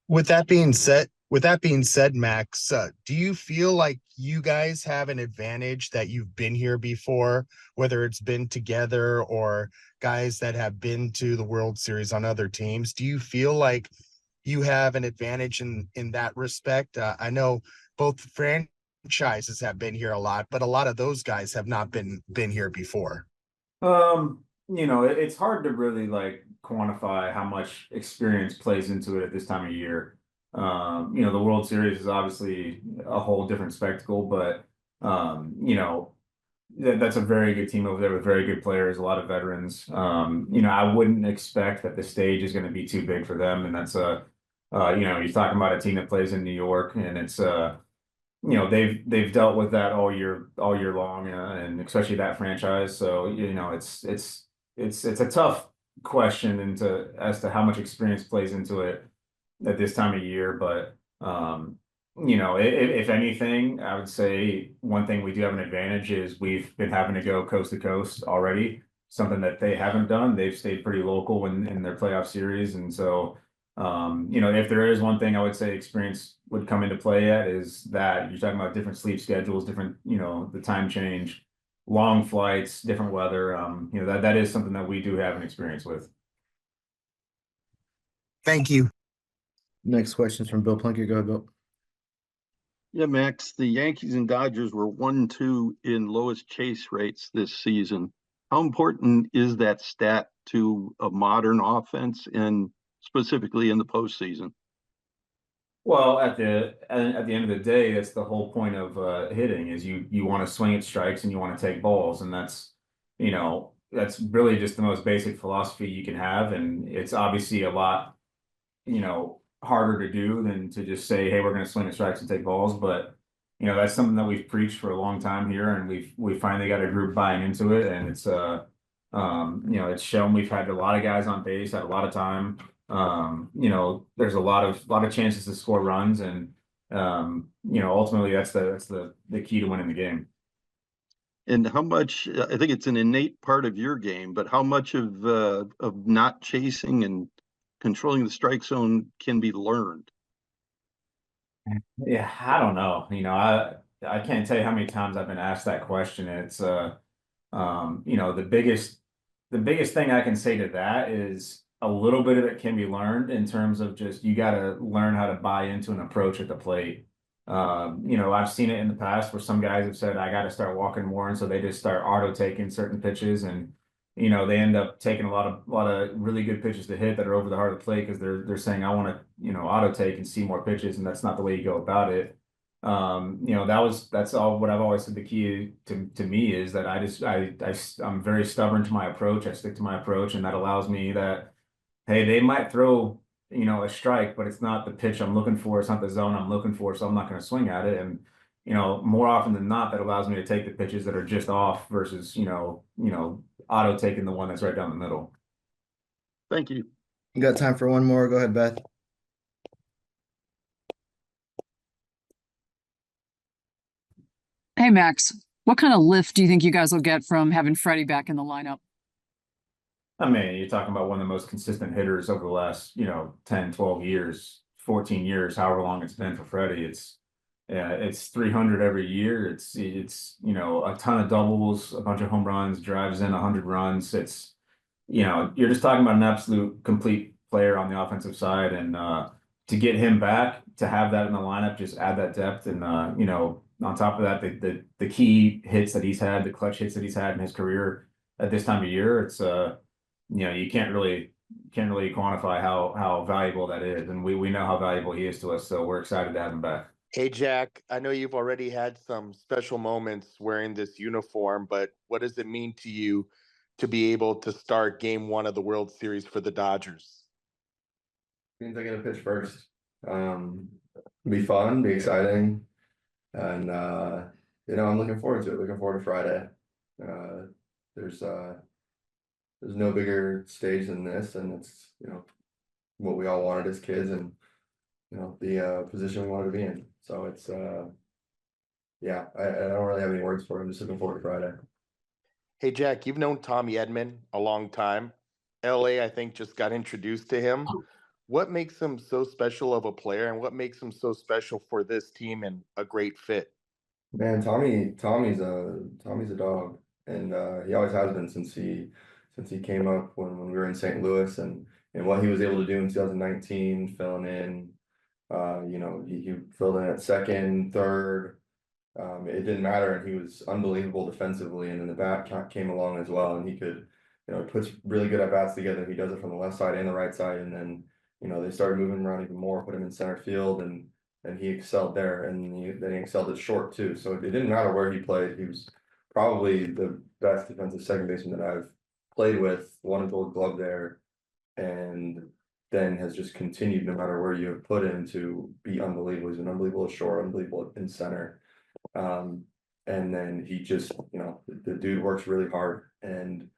With that being said, Max, do you feel like you guys have an advantage that you've been here before, whether it's been together or guys that have been to the World Series on other teams? Do you feel like you have an advantage in that respect? I know both franchises have been here a lot, but a lot of those guys have not been here before. You know, it's hard to really like quantify how much experience plays into it at this time of year. You know, the World Series is obviously a whole different spectacle, but you know, that's a very good team over there with very good players, a lot of veterans. You know, I wouldn't expect that the stage is going to be too big for them, and that's you know, you're talking about a team that plays in New York, and it's you know, they've dealt with that all year long, and especially that franchise. So you know, it's a tough question as to how much experience plays into it at this time of year. But you know, if anything, I would say one thing we do have an advantage is we've been having to go coast to coast already, something that they haven't done. They've stayed pretty local in their playoff series, and so you know, if there is one thing I would say experience would come into play at is that you're talking about different sleep schedules, different, you know, the time change, long flights, different weather. You know, that is something that we do have an experience with. Thank you. Next question's from Bill Plunkett. Go ahead, Bill. Yeah, Max, the Yankees and Dodgers were 1-2 in lowest chase rates this season. How important is that stat to a modern offense and specifically in the postseason? Well, at the end of the day, that's the whole point of hitting is you want to swing at strikes and you want to take balls, and that's, you know, that's really just the most basic philosophy you can have, and it's obviously a lot, harder to do than to just say, hey, we're going to swing at strikes and take balls. But that's something that we've preached for a long time here, and we finally got a group buying into it, and it's it's shown. We've had a lot of guys on base, had a lot of time. There's a lot of chances to score runs, and ultimately that's the key to winning the game. And how much, I think it's an innate part of your game, but how much of not chasing and controlling the strike zone can be learned? Yeah, I don't know. I can't tell you how many times I've been asked that question. It's the biggest thing I can say to that is a little bit of it can be learned in terms of just you got to learn how to buy into an approach at the plate. I've seen it in the past where some guys have said I got to start walking more, and so they just start auto taking certain pitches, and they end up taking a lot of really good pitches to hit that are over the heart of the plate because they're saying I want to auto take and see more pitches, and that's not the way you go about it. That's all what I've always said. The key to me is that I'm very stubborn to my approach. I stick to my approach, and that allows me that, hey, they might throw a strike, but it's not the pitch I'm looking for. It's not the zone I'm looking for, so I'm not going to swing at it. And more often than not, that allows me to take the pitches that are just off versus auto taking the one that's right down the middle. Thank you. You got time for one more? Go ahead, Beth. Hey, Max, what kind of lift do you think you guys will get from having Freddie back in the lineup? I mean, you're talking about one of the most consistent hitters over the last, 10, 12 years, 14 years, however long it's been for Freddie. It's 300 every year. It's a ton of doubles, a bunch of home runs, drives in 100 runs. You're just talking about an absolute complete player on the offensive side. And to get him back, to have that in the lineup, just add that depth. And, on top of that, the key hits that he's had, the clutch hits that he's had in his career at this time of year, it's you can't really quantify how valuable that is, and we know how valuable he is to us, so we're excited to have him back. Hey, Jack, I know you've already had some special moments wearing this uniform, but what does it mean to you to be able to start game one of the World Series for the Dodgers? Means I get to pitch first. Be fun, be exciting, and I'm looking forward to it. Looking forward to Friday. There's no bigger stage than this, and it's what we all wanted as kids, and the position we wanted to be in. So it's yeah, I don't really have any words for it. I'm just looking forward to Friday. Hey, Jack, you've known Tommy Edman a long time. LA, I think, just got introduced to him. What makes him so special of a player, and what makes him so special for this team and a great fit? Man, Tommy's a dog, and he always has been since he came up when we were in St. Louis, and what he was able to do in 2019, filling in. He filled in at second, third. It didn't matter, and he was unbelievable defensively, and then the bat came along as well, and he could, puts really good at bats together. He does it from the left side and the right side, and then they started moving him around even more, put him in center field, and he excelled there, and then he excelled at short too. So it didn't matter where he played. He was probably the best defensive second baseman that I've played with. Won a Gold Glove there, and then has just continued no matter where you have put him to be unbelievable. He's an unbelievable short, unbelievable in center. And then he just, the dude works really hard, and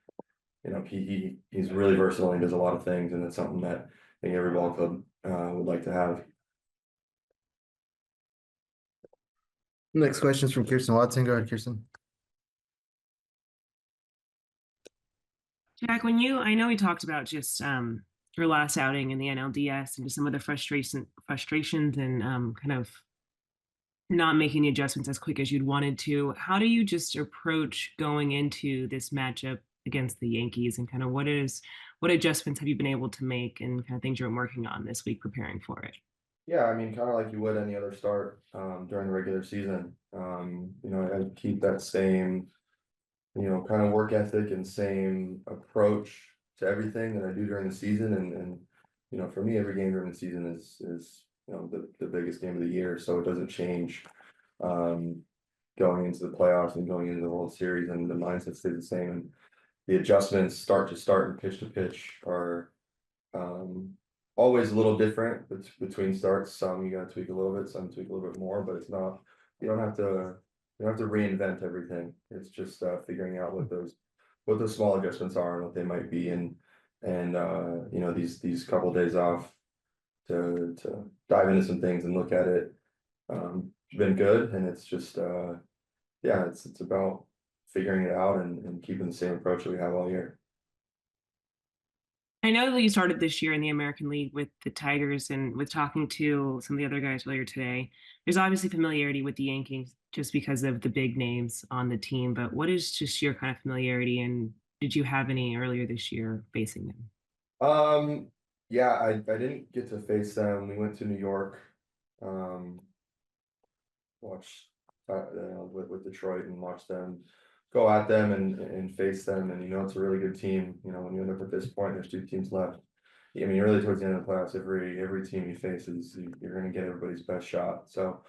he's really versatile. He does a lot of things, and it's something that I think every ball club would like to have. Next question is from Kirsten Watson. Go ahead, Kirsten. Jack, I know we talked about just your last outing in the NLDS and just some of the frustrations and kind of not making the adjustments as quick as you'd wanted to. How do you just approach going into this matchup against the Yankees, and kind of what adjustments have you been able to make, and kind of things you're working on this week preparing for it? Yeah, I mean, kind of like you would any other start during the regular season. I keep that same, kind of work ethic and same approach to everything that I do during the season. And for me, every game during the season is the biggest game of the year. So it doesn't change going into the playoffs and going into the World Series, and the mindset stays the same. the adjustments start to start and pitch to pitch are always a little different between starts. Some you gotta tweak a little bit, some tweak a little bit more, but it's not, you don't have to reinvent everything. It's just figuring out what those small adjustments are and what they might be, and you know, these couple days off to dive into some things and look at it been good. And it's just yeah, it's about figuring it out and keeping the same approach that we have all year. I know that you started this year in the American League with the Tigers, and with talking to some of the other guys earlier today, there's obviously familiarity with the Yankees just because of the big names on the team. But what is just your kind of familiarity, and did you have any earlier this year facing them? Yeah, I didn't get to face them. We went to New York, watched with Detroit and watched them go at them and face them. And you know, it's a really good team. You know, when you end up at this point, there's 2 teams left. I mean, really towards the end of the playoffs, every team you face you're going to get everybody's best shot. So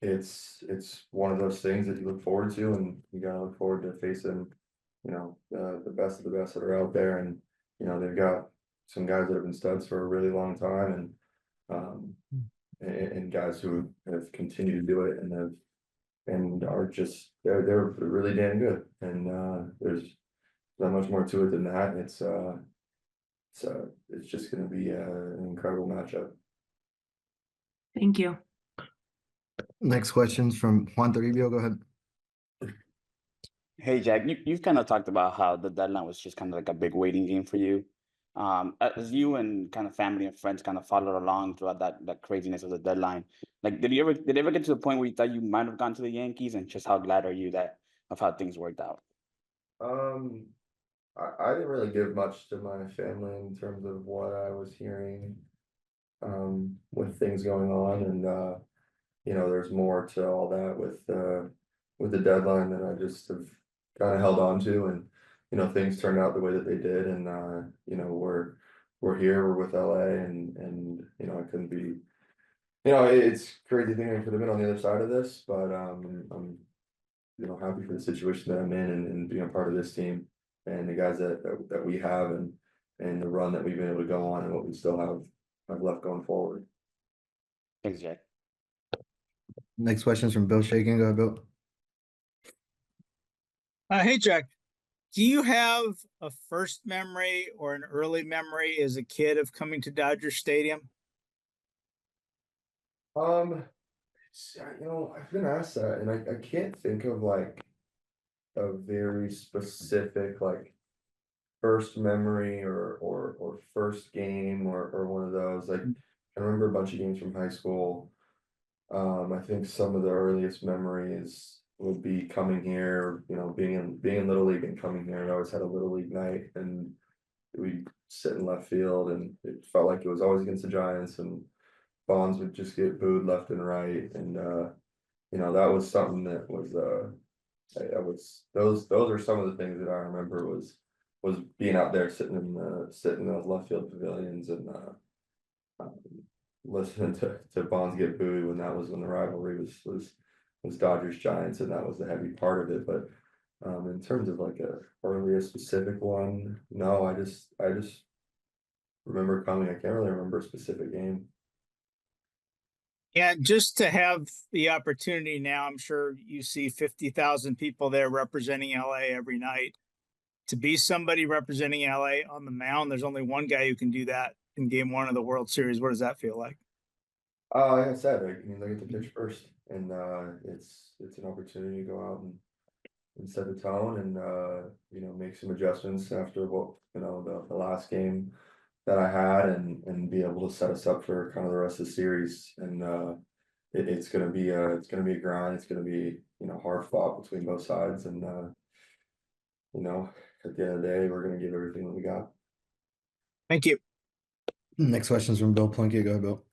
it's one of those things that you look forward to, and you gotta look forward to facing, you know, the best of the best that are out there. And you know, they've got some guys that have been studs for a really long time, and guys who have continued to do it and are just they're really damn good. And there's not much more to it than that. It's just going to be an incredible matchup. Thank you. Next question's from Juan Toribio. Go ahead. Hey, Jack, you've kind of talked about how the deadline was just kind of like a big waiting game for you. As you and kind of family and friends kind of followed along throughout that craziness of the deadline, like, did it ever get to the point where you thought you might have gone to the Yankees, and just how glad are you of how things worked out? I didn't really give much to my family in terms of what I was hearing with things going on, and you know, there's more to all that with the deadline that I just have kind of held on to. And you know, things turned out the way that they did, and you know, we're here, we're with LA, and you know, I couldn't be, you know, it's crazy thing I could have been on the other side of this, but I'm you know, happy for the situation that I'm in, and being a part of this team and the guys that we have, and the run that we've been able to go on, and what we still have left going forward. Thanks, Jack. Next question's from Bill Shaken. Go ahead, Bill. Hey, Jack. Do you have a first memory or an early memory as a kid of coming to Dodger Stadium? You know, I've been asked that, and I can't think of like a very specific like first memory or first game or one of those. Like, I remember a bunch of games from high school. I think some of the earliest memories would be coming here, you know, being in Little League and coming here. I always had a Little League night, and we'd sit in left field, and it felt like it was always against the Giants, and Bonds would just get booed left and right. And you know, that was something that was those are some of the things that I remember was being out there sitting in those left field pavilions, and listening to Bonds get booed when the rivalry was Dodgers Giants, and that was the heavy part of it. But in terms of like a earliest specific one, no, I just remember coming. I can't really remember a specific game. Yeah, just to have the opportunity now, I'm sure you see 50,000 people there representing LA every night. To be somebody representing LA on the mound, there's only one guy who can do that in Game 1 of the World Series. What does that feel like? Like I said, I mean, I get to pitch first, and it's an opportunity to go out and set the tone, and you know, make some adjustments after what, you know, the last game that I had, and be able to set us up for kind of the rest of the series. And it's gonna be a grind. It's gonna be, you know, hard fought between both sides, and you know, at the end of the day, we're gonna give everything that we got. Thank you. Next question's from Bill Plunkett. Go ahead, Bill.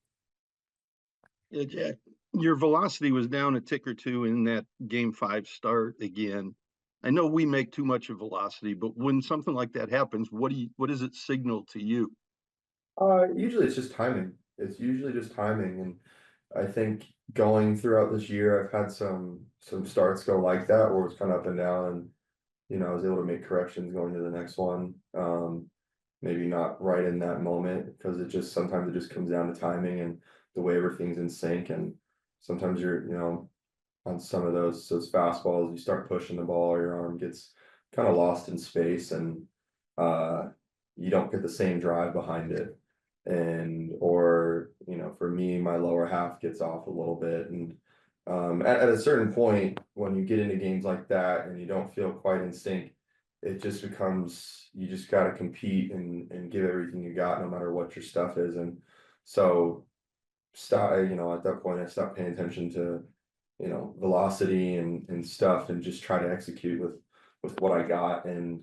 Yeah, Jack, your velocity was down a tick or two in that Game 5 start again. I know we make too much of velocity, but when something like that happens, what does it signal to you? Usually it's just timing. It's usually just timing, and I think going throughout this year, I've had some starts go like that, where it's kind of up and down, I was able to make corrections going to the next one. Maybe not right in that moment, because sometimes it just comes down to timing and the way everything's in sync. And sometimes you're, on some of those fastballs, you start pushing the ball, your arm gets kind of lost in space, and you don't get the same drive behind it. Or for me, my lower half gets off a little bit. And at a certain point, when you get into games like that and you don't feel quite in sync, it just becomes, you just got to compete and give everything you got, no matter what your stuff is. And so at that point, I stopped paying attention to velocity and stuff, and just try to execute with what I got. And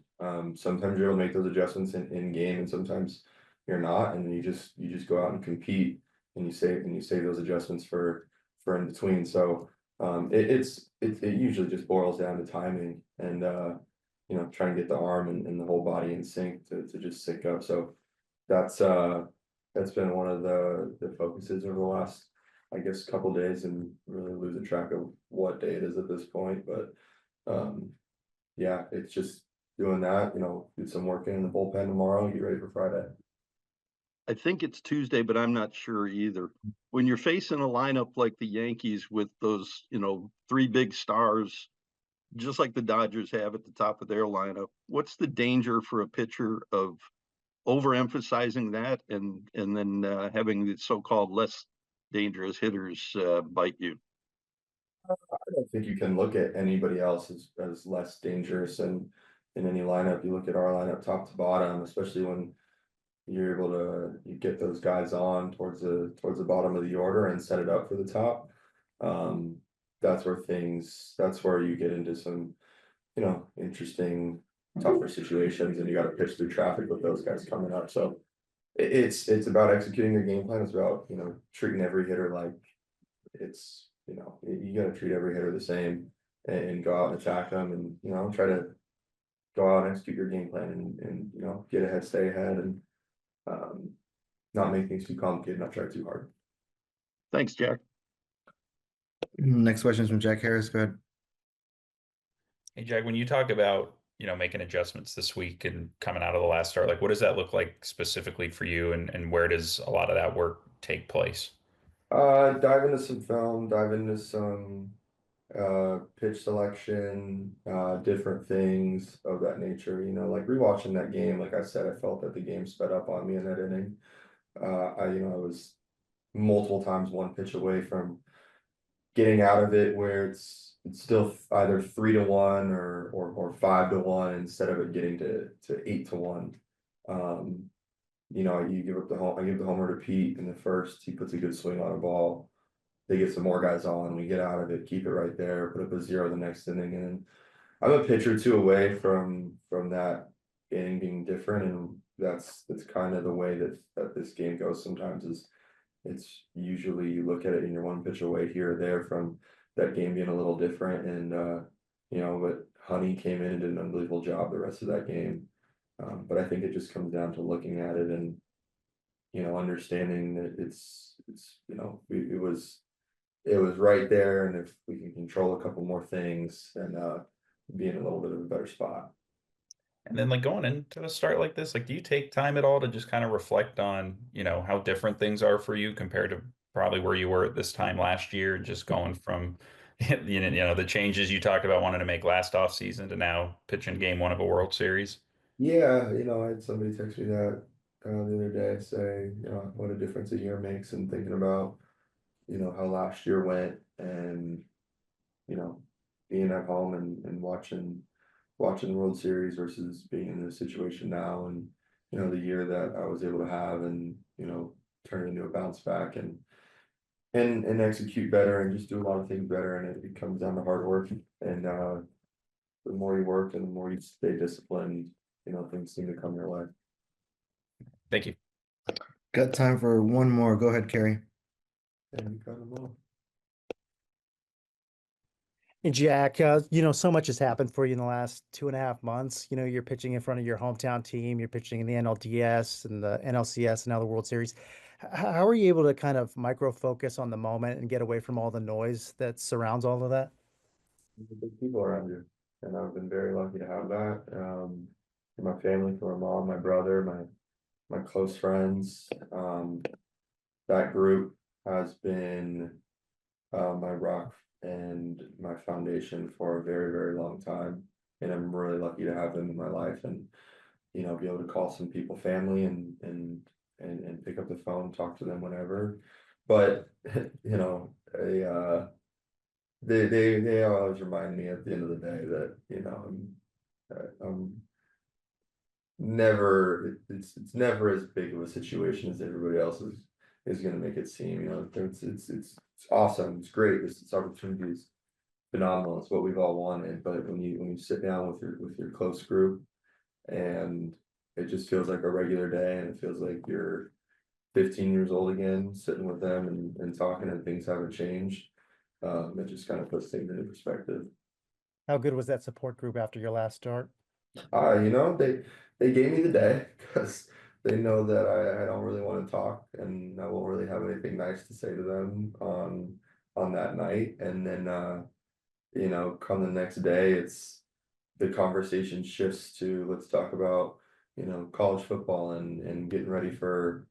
sometimes you're able to make those adjustments in game, and sometimes you're not, and you just go out and compete, and you save those adjustments for in between. So it usually just boils down to timing, and trying to get the arm and the whole body in sync to just sync up. So that's been one of the focuses over the last, I guess, couple days, and really losing track of what day it is at this point. But yeah, it's just doing that, do some work in the bullpen tomorrow and get ready for Friday. I think it's Tuesday, but I'm not sure either. When you're facing a lineup like the Yankees with those, three big stars, just like the Dodgers have at the top of their lineup, what's the danger for a pitcher of overemphasizing that and then having the so-called less dangerous hitters bite you? I don't think you can look at anybody else as less dangerous in any lineup. You look at our lineup top to bottom, especially when you're able to get those guys on towards the bottom of the order and set it up for the top. That's where you get into some interesting, tougher situations, and you got to pitch through traffic with those guys coming up. So it's about executing your game plan. It's about treating every hitter like it's you got to treat every hitter the same, and go out and attack them, and try to go out and execute your game plan, and get ahead, stay ahead, and not make things too complicated, not try too hard. Thanks, Jack. Next question is from Jack Harris. Go ahead. Hey, Jack, when you talk about, making adjustments this week and coming out of the last start, like what does that look like specifically for you, and where does a lot of that work take place? Dive into some film, dive into some pitch selection, different things of that nature. Like rewatching that game, like I said, I felt that the game sped up on me in that inning. I was multiple times one pitch away from getting out of it where it's still either 3-1 or 5-1, instead of it getting to 8-1. You give up I give the homer to Pete in the first. He puts a good swing on a ball. They get some more guys on. We get out of it, keep it right there, put up a 0 the next inning. And I'm a pitch or two away from that inning being different, and that's kind of the way that this game goes. Sometimes it's usually you look at it and you're one pitch away here or there from that game being a little different. And but Honey came in and did an unbelievable job the rest of that game. But I think it just comes down to looking at it and understanding that it was right there, and if we can control a couple more things, then be in a little bit of a better spot. And then, like, going into the start like this, like, do you take time at all to just kind of reflect on, how different things are for you compared to probably where you were at this time last year, just going from, the changes you talked about wanting to make last off season to now pitching game one of a World Series? Yeah, I had somebody text me that the other day, say, what a difference a year makes, and thinking about, how last year went, and, being at home and watching the World Series versus being in this situation now, and, the year that I was able to have, and, turn into a bounce back and execute better and just do a lot of things better. And it comes down to hard work, and the more you work and the more you stay disciplined, things seem to come your way. Thank you. Got time for one more. Go ahead, Carrie. And you got them all. And Jack, so much has happened for you in the last 2.5 months. You're pitching in front of your hometown team, you're pitching in the NLDS and the NLCS and now the World Series. How are you able to kind of micro focus on the moment and get away from all the noise that surrounds all of that? There's big people around you. and I've been very lucky to have that. For my family, for my mom, my brother, my close friends. That group has been my rock and my foundation for a very, very long time. And I'm really lucky to have them in my life and, you know, be able to call some people family and pick up the phone, talk to them whenever. But, you know, they always remind me at the end of the day that, you know, I'm never, it's never as big of a situation as everybody else is gonna make it seem. You know, it's awesome, it's great, this opportunity is phenomenal, it's what we've all wanted. But when you sit down with your close group, and it just feels like a regular day, and it feels like you're 15 years old again, sitting with them and talking, and things haven't changed. It just kind of puts things into perspective. How good was that support group after your last start? You know, they gave me the day because they know that I don't really want to talk, and I won't really have anything nice to say to them on that night. And then you know, come the next day, it's the conversation shifts to let's talk about, you know, college football and getting ready for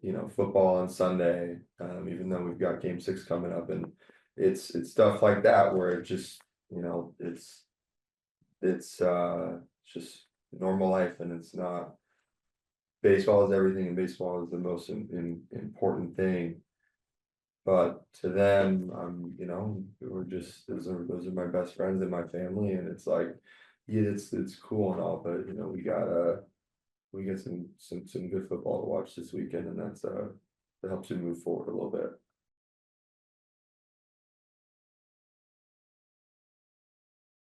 you know, football on Sunday, even though we've got game 6 coming up. And it's stuff like that where it just, you know, it's just normal life, and it's not, baseball is everything, and baseball is the most important thing. But to them, you know, we're just, those are my best friends and my family, and it's like, yeah, it's cool and all, but you know, we get some good football to watch this weekend, and that helps you move forward a little bit.